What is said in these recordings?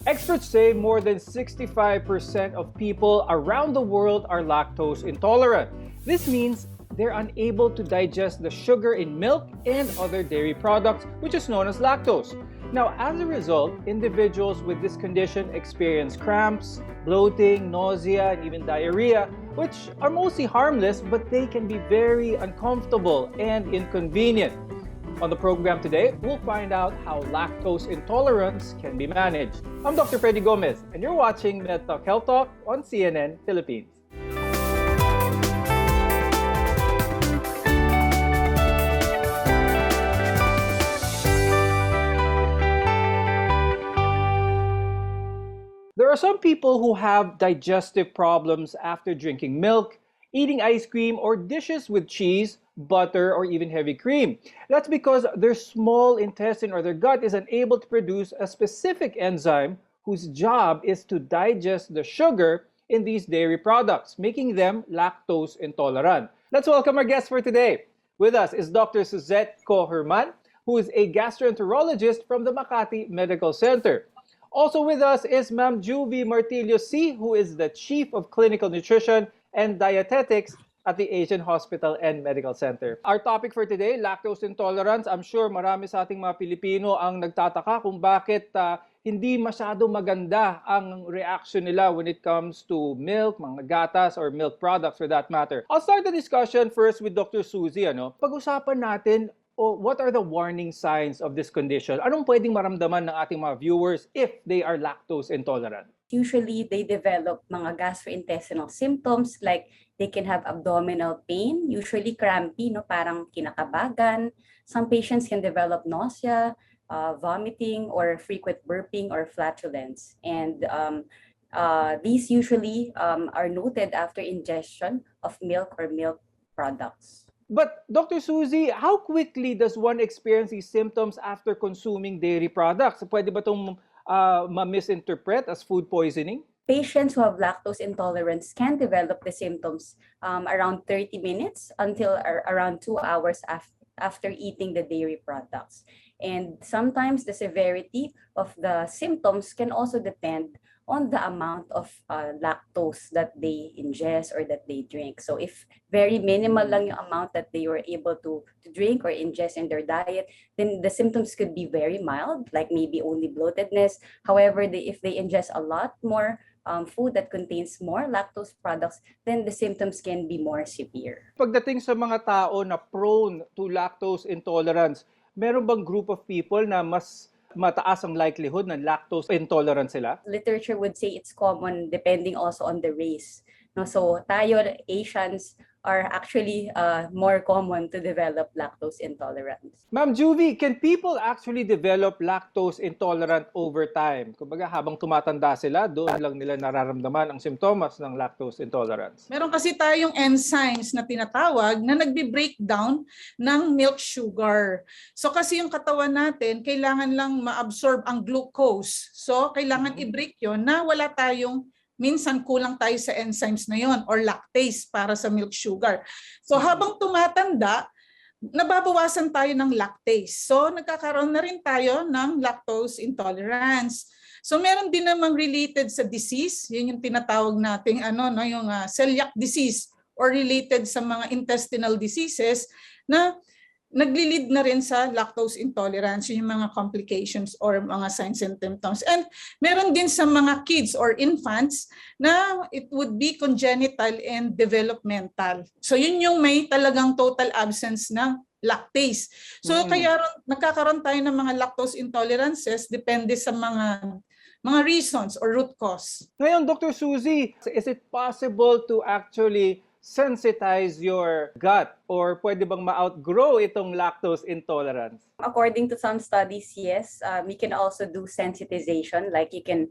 Experts say more than 65% of people around the world are lactose intolerant. This means they're unable to digest the sugar in milk and other dairy products, which is known as lactose. Now, as a result, individuals with this condition experience cramps, bloating, nausea, and even diarrhea, which are mostly harmless, but they can be very uncomfortable and inconvenient. On the program today, we'll find out how lactose intolerance can be managed. I'm Dr. Freddy Gomez, and you're watching MedTalk Health Talk on CNN Philippines. There are some people who have digestive problems after drinking milk, eating ice cream, or dishes with cheese, butter, or even heavy cream. That's because their small intestine or their gut is unable to produce a specific enzyme whose job is to digest the sugar in these dairy products, making them lactose intolerant. Let's welcome our guest for today. With us is Dr. Suzette Co-Herman, who is a gastroenterologist from the Makati Medical Center. Also with us is Ma'am Juvie Martillo C., who is the Chief of Clinical Nutrition and Dietetics at the Asian Hospital and Medical Center. Our topic for today, lactose intolerance. I'm sure marami sa ating mga Pilipino ang nagtataka kung bakit hindi masyado maganda ang reaction nila when it comes to milk, mga gatas, or milk products for that matter. I'll start the discussion first with Dr. Suzy. Pag-usapan natin what are the warning signs of this condition? Anong pwedeng maramdaman ng ating mga viewers if they are lactose intolerant? Usually, they develop mga gastrointestinal symptoms like they can have abdominal pain, usually crampy, parang kinakabagan. Some patients can develop nausea, vomiting, or frequent burping or flatulence. And these usually are noted after ingestion of milk or milk products. But Dr. Suzy, how quickly does one experience these symptoms after consuming dairy products? Pwede ba itong ma-misinterpret as food poisoning? Patients who have lactose intolerance can develop the symptoms around 30 minutes until around 2 hours after eating the dairy products. And sometimes the severity of the symptoms can also depend on the amount of lactose that they ingest or that they drink. So if very minimal lang yung amount that they were able to drink or ingest in their diet, then the symptoms could be very mild, like maybe only bloatedness. However, if they ingest a lot more food that contains more lactose products, then the symptoms can be more severe. Pagdating sa mga tao na prone to lactose intolerance, meron bang group of people na mas mataas ang likelihood na lactose intolerant sila? Literature would say it's common depending also on the race. So tayo, Asians, are actually more common to develop lactose intolerance. Ma'am Juvie, can people actually develop lactose intolerant over time? Kumbaga, habang tumatanda sila, doon lang nila nararamdaman ang simptomas ng lactose intolerance. Meron kasi tayong enzymes na tinatawag na nagbe-breakdown ng milk sugar. So kasi yung katawan natin, kailangan lang ma-absorb ang glucose. So kailangan i-break yun na wala tayong minsan kulang tayo sa enzymes na yon or lactase para sa milk sugar. So habang tumatanda, nababawasan tayo ng lactase. So nagkakaroon na rin tayo ng lactose intolerance. So meron din namang related sa disease, yun yung tinatawag nating yung celiac disease or related sa mga intestinal diseases na nagli-lead na rin sa lactose intolerance, yung mga complications or mga signs and symptoms. And meron din sa mga kids or infants na it would be congenital and developmental. So yun yung may talagang total absence ng lactase. So kaya nagkakaroon tayo ng mga lactose intolerances depende sa mga reasons or root cause. Ngayon, Dr. Suzy, is it possible to actually sensitize your gut or pwede bang ma-outgrow itong lactose intolerance? According to some studies, yes, we can also do sensitization, like you can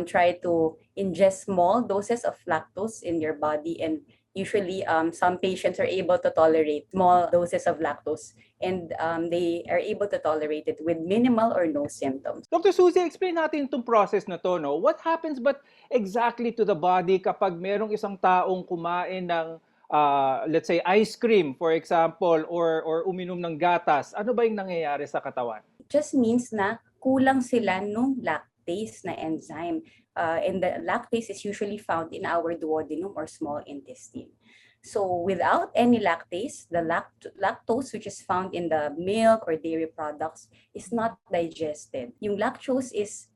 try to ingest small doses of lactose in your body, and usually some patients are able to tolerate small doses of lactose and they are able to tolerate it with minimal or no symptoms. Dr. Suzy, explain natin itong process na to, no? What happens but exactly to the body kapag merong isang taong kumain ng let's say ice cream, for example, or uminom ng gatas? Ano ba yung nangyayari sa katawan? It just means na kulang sila nung lactose. lactase na enzyme. And the lactase is usually found in our duodenum or small intestine. So without any lactase, the lactose which is found in the milk or dairy products is not digested. Yung lactose is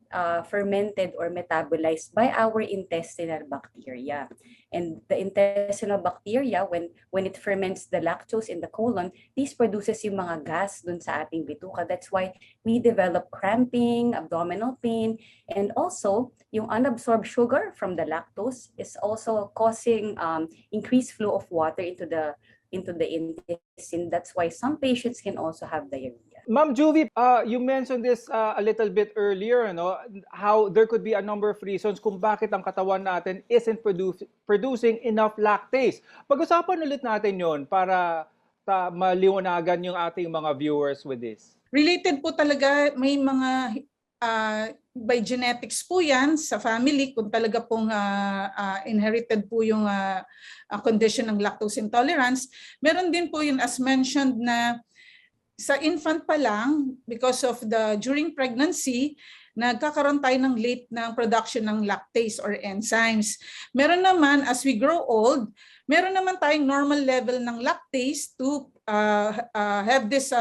fermented or metabolized by our intestinal bacteria. And the intestinal bacteria, when it ferments the lactose in the colon, this produces yung mga gas dun sa ating bituka. That's why we develop cramping, abdominal pain, and also yung unabsorbed sugar from the lactose is also causing increased flow of water into the intestine. That's why some patients can also have diarrhea. Ma'am Juvie, you mentioned this a little bit earlier, how there could be a number of reasons kung bakit ang katawan natin isn't producing enough lactase. Pag-usapan ulit natin yon para maliwanagan yung ating mga viewers with this. Related po talaga, may mga by genetics po yan sa family, kung talaga pong inherited po yung condition ng lactose intolerance. Meron din po yun as mentioned na sa infant pa lang, because of during pregnancy, nagkakaroon tayo ng late ng production ng lactase or enzymes. Meron naman, as we grow old, meron naman tayong normal level ng lactase to have this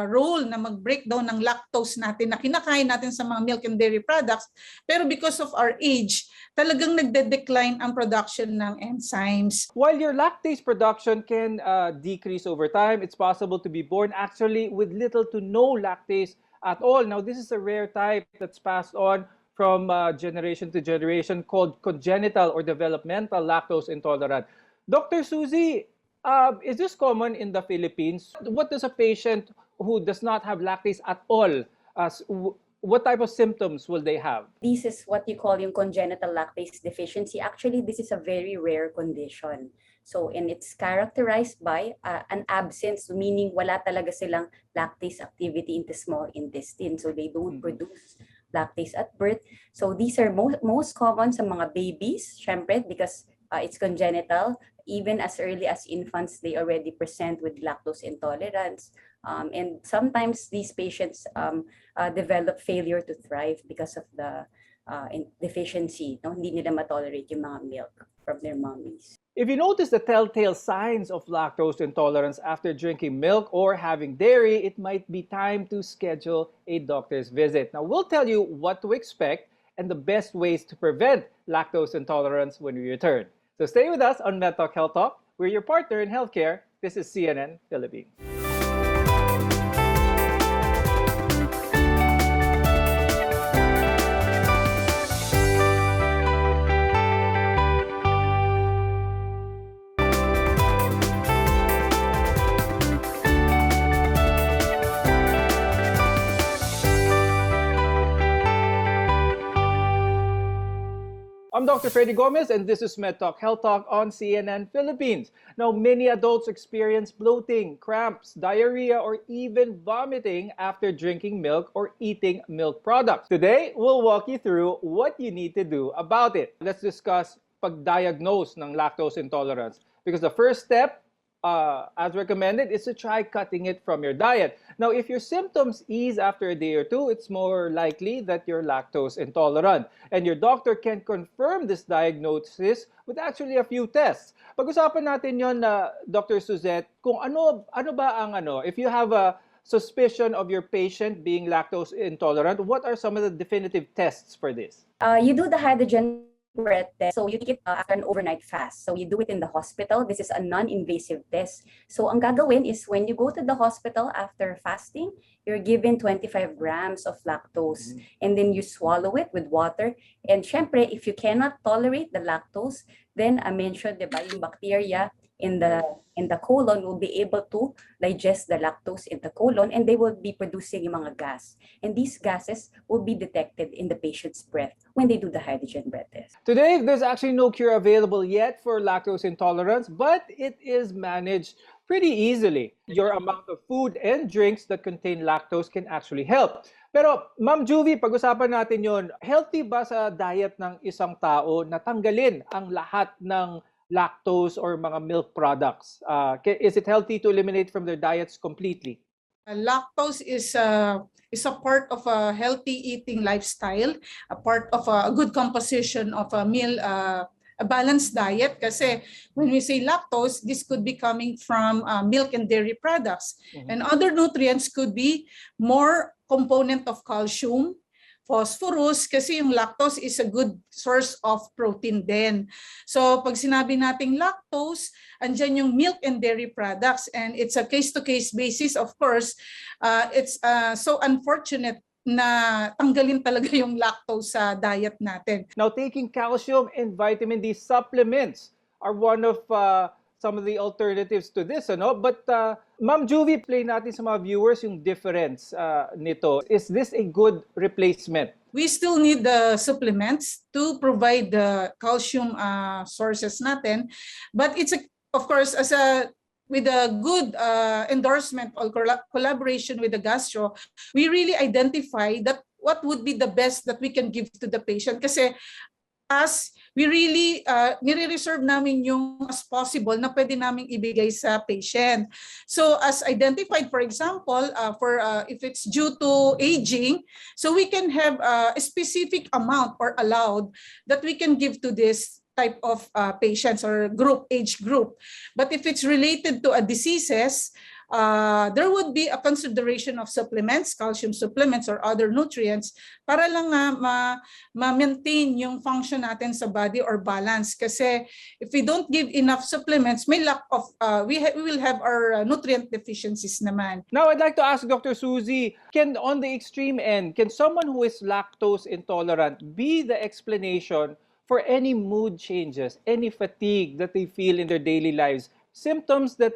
role na mag-breakdown ng lactose natin na kinakain natin sa mga milk and dairy products. Pero because of our age, talagang nagde-decline ang production ng enzymes. While your lactase production can decrease over time, it's possible to be born actually with little to no lactase at all. Now, this is a rare type that's passed on from generation to generation called congenital or developmental lactose intolerant. Dr. Susie, is this common in the Philippines? What does a patient who does not have lactase at all, what type of symptoms will they have? This is what you call yung congenital lactase deficiency. Actually, this is a very rare condition. So, and it's characterized by an absence, meaning wala talaga silang lactase activity in the small intestine. So, they don't produce lactase at birth. So, these are most common sa mga babies, syempre, because it's congenital. Even as early as infants, they already present with lactose intolerance. And sometimes these patients develop failure to thrive because of the deficiency. No? Hindi nila matolerate yung mga milk from their mommies. If you notice the telltale signs of lactose intolerance after drinking milk or having dairy, it might be time to schedule a doctor's visit. Now, we'll tell you what to expect and the best ways to prevent lactose intolerance when we return. So stay with us on MedTalk Health Talk. We're your partner in healthcare. This is CNN Philippines. I'm Dr. Freddy Gomez, and this is MedTalk Health Talk on CNN Philippines. Now, many adults experience bloating, cramps, diarrhea, or even vomiting after drinking milk or eating milk products. Today, we'll walk you through what you need to do about it. Let's discuss pag-diagnose ng lactose intolerance, because the first step, as recommended, is to try cutting it from your diet. Now, if your symptoms ease after a day or two, it's more likely that you're lactose intolerant. And your doctor can confirm this diagnosis with actually a few tests. Pag-usapan natin yon na Dr. Suzette, kung ano ba ang if you have a suspicion of your patient being lactose intolerant, what are some of the definitive tests for this? You do the hydrogen breath test. So you take it after an overnight fast. So you do it in the hospital. This is a non-invasive test. So ang gagawin is when you go to the hospital after fasting, you're given 25 grams of lactose. And then you swallow it with water. And syempre, if you cannot tolerate the lactose, then I mentioned, diba, yung bacteria in the colon will be able to digest the lactose in the colon, and they will be producing yung mga gas. And these gases will be detected in the patient's breath when they do the hydrogen breath test. Today, there's actually no cure available yet for lactose intolerance, but it is managed pretty easily. Your amount of food and drinks that contain lactose can actually help. Pero, Ma'am Juvie, pag-usapan natin yon. Healthy ba sa diet ng isang tao na tanggalin ang lahat ng lactose or mga milk products? Is it healthy to eliminate from their diets completely? Lactose is a part of a healthy eating lifestyle, a part of a good composition of a meal, a balanced diet. Kasi when we say lactose, this could be coming from milk and dairy products. And other nutrients could be more component of calcium, phosphorus, kasi yung lactose is a good source of protein din. So pag sinabi nating lactose, andyan yung milk and dairy products, and it's a case-to-case basis. Of course, it's so unfortunate na tanggalin talaga yung lactose sa diet natin. Now, taking calcium and vitamin D supplements are one of some of the alternatives to this, ano? But Ma'am Juvie, play natin sa mga viewers yung difference nito. Is this a good replacement? We still need the supplements to provide the calcium sources natin, but it's of course with a good endorsement or collaboration with the gastro, we really identify that what would be the best that we can give to the patient. Kasi as we really nire-reserve namin yung as possible na pwede namin ibigay sa patient. So as identified, for example, if it's due to aging, so we can have a specific amount or allowed that we can give to this type of patients or age group. But if it's related to a diseases, there would be a consideration of supplements, calcium supplements or other nutrients para lang ma-maintain yung function natin sa body or balance. Kasi if we don't give enough supplements, may lack of, we will have our nutrient deficiencies naman. Now, I'd like to ask Dr. Suzy, on the extreme end, can someone who is lactose intolerant be the explanation for any mood changes, any fatigue that they feel in their daily lives, symptoms that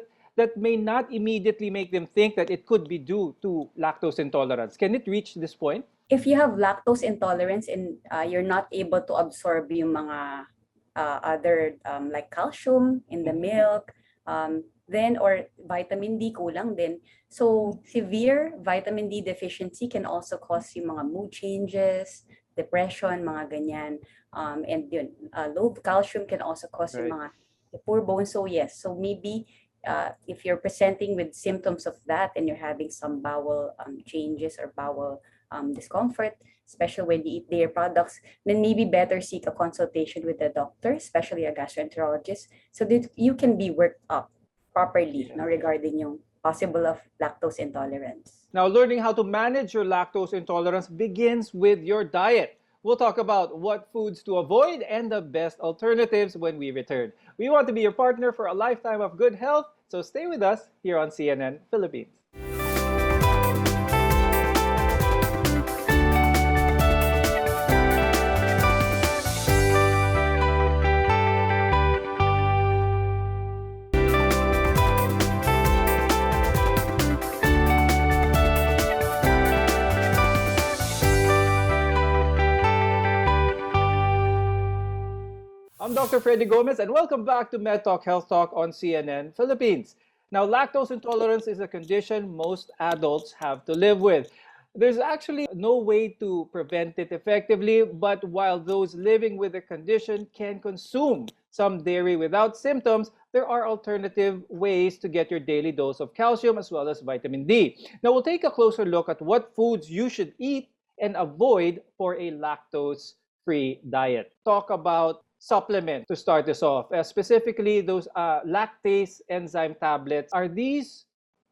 may not immediately make them think that it could be due to lactose intolerance? Can it reach this point? If you have lactose intolerance and you're not able to absorb yung mga other like calcium in the milk, then or vitamin D kulang din. So severe vitamin D deficiency can also cause yung mga mood changes, depression, mga ganyan. And yun, low calcium can also cause yung mga poor bones. So yes, so maybe if you're presenting with symptoms of that and you're having some bowel changes or bowel discomfort, especially when you eat dairy products, then maybe better seek a consultation with a doctor, especially a gastroenterologist, so that you can be worked up properly regarding yung possible of lactose intolerance. Now, learning how to manage your lactose intolerance begins with your diet. We'll talk about what foods to avoid and the best alternatives when we return. We want to be your partner for a lifetime of good health, so stay with us here on CNN Philippines. I'm Dr. Freddy Gomez, and welcome back to Med Talk Health Talk on CNN Philippines. Now, lactose intolerance is a condition most adults have to live with. There's actually no way to prevent it effectively, but while those living with the condition can consume some dairy without symptoms, there are alternative ways to get your daily dose of calcium as well as vitamin D. Now, we'll take a closer look at what foods you should eat and avoid for a lactose-free diet. Talk about supplement to start this off, specifically those lactase enzyme tablets. Are these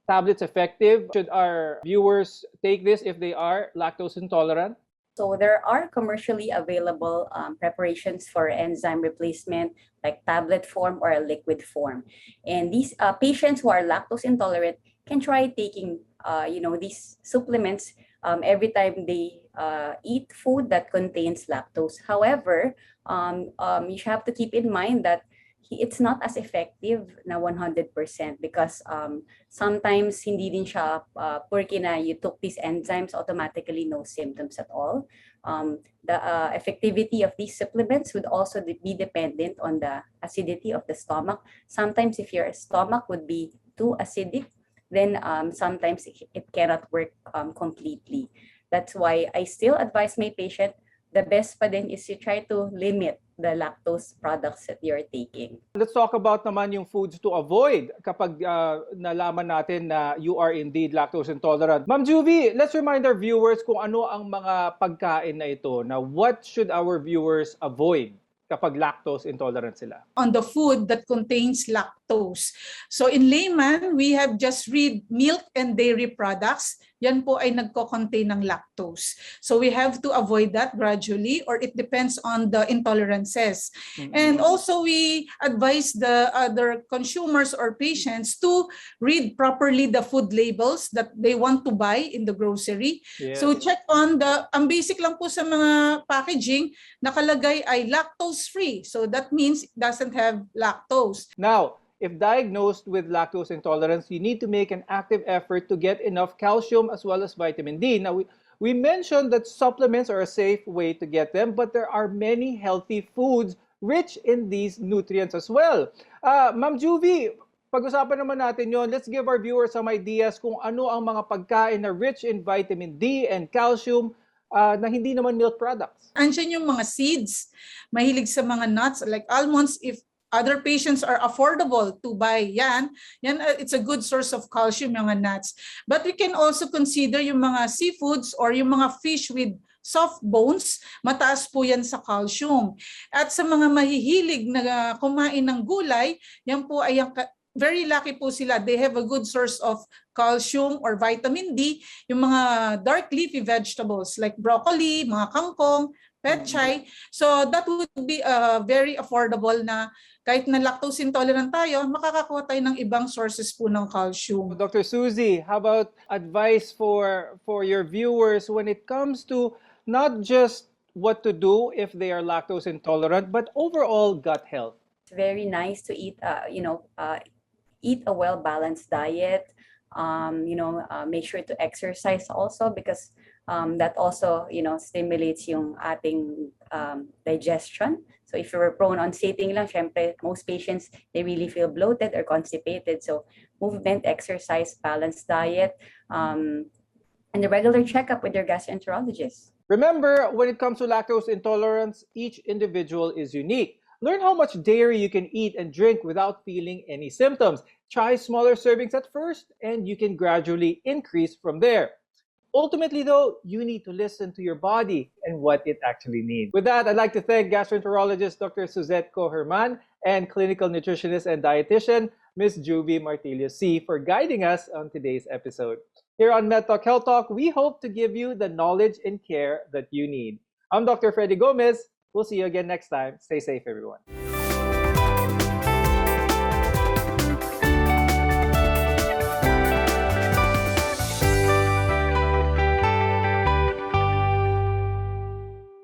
tablets effective? Should our viewers take this if they are lactose intolerant? So there are commercially available preparations for enzyme replacement, like tablet form or a liquid form. And these patients who are lactose intolerant can try taking these supplements every time they eat food that contains lactose. However, you have to keep in mind that it's not as effective na 100% because sometimes hindi din siya porque na you took these enzymes automatically no symptoms at all. The effectivity of these supplements would also be dependent on the acidity of the stomach. Sometimes if your stomach would be too acidic, then sometimes it cannot work completely. That's why I still advise my patient, the best pa din is you try to limit the lactose products that you're taking. Let's talk about naman yung foods to avoid kapag nalaman natin na you are indeed lactose intolerant. Ma'am Juvie, let's remind our viewers kung ano ang mga pagkain na ito, na what should our viewers avoid kapag lactose intolerant sila? On the food that contains lactose. So in layman, we have just read milk and dairy products. Yan po ay nagko-contain ng lactose. So we have to avoid that gradually, or it depends on the intolerances. And also we advise the other consumers or patients to read properly the food labels that they want to buy in the grocery. Yes. So check on ang basic lang po sa mga packaging, nakalagay ay lactose-free. So that means it doesn't have lactose. Now, if diagnosed with lactose intolerance, you need to make an active effort to get enough calcium as well as vitamin D. Now, we mentioned that supplements are a safe way to get them, but there are many healthy foods rich in these nutrients as well. Ma'am Juvie, pag-usapan naman natin yon. Let's give our viewers some ideas kung ano ang mga pagkain na rich in vitamin D and calcium na hindi naman milk products. Andiyan yung mga seeds, mahilig sa mga nuts like almonds. If other patients are affordable to buy yan it's a good source of calcium, yung mga nuts. But we can also consider yung mga seafoods or yung mga fish with soft bones, mataas po yan sa calcium. At sa mga mahihilig na kumain ng gulay, yan po ay very lucky po sila. They have a good source of calcium or vitamin D, yung mga dark leafy vegetables like broccoli, mga kangkong, petchay. So that would be very affordable na kahit na lactose intolerant tayo, makakakuha tayo ng ibang sources po ng calcium. Dr. Susie, how about advice for your viewers when it comes to not just what to do if they are lactose intolerant, but overall gut health? It's very nice to eat, eat a well-balanced diet. Make sure to exercise also, because that also, stimulates yung ating digestion. So if you're prone on sitting lang, syempre, most patients, they really feel bloated or constipated. So movement, exercise, balanced diet, and a regular checkup with your gastroenterologist. Remember, when it comes to lactose intolerance, each individual is unique. Learn how much dairy you can eat and drink without feeling any symptoms. Try smaller servings at first, and you can gradually increase from there. Ultimately, though, you need to listen to your body and what it actually needs. With that, I'd like to thank gastroenterologist Dr. Suzette Coherman and clinical nutritionist and dietitian Ms. Juvie Martillo-C for guiding us on today's episode. Here on MedTalk Health Talk, we hope to give you the knowledge and care that you need. I'm Dr. Freddy Gomez. We'll see you again next time. Stay safe, everyone.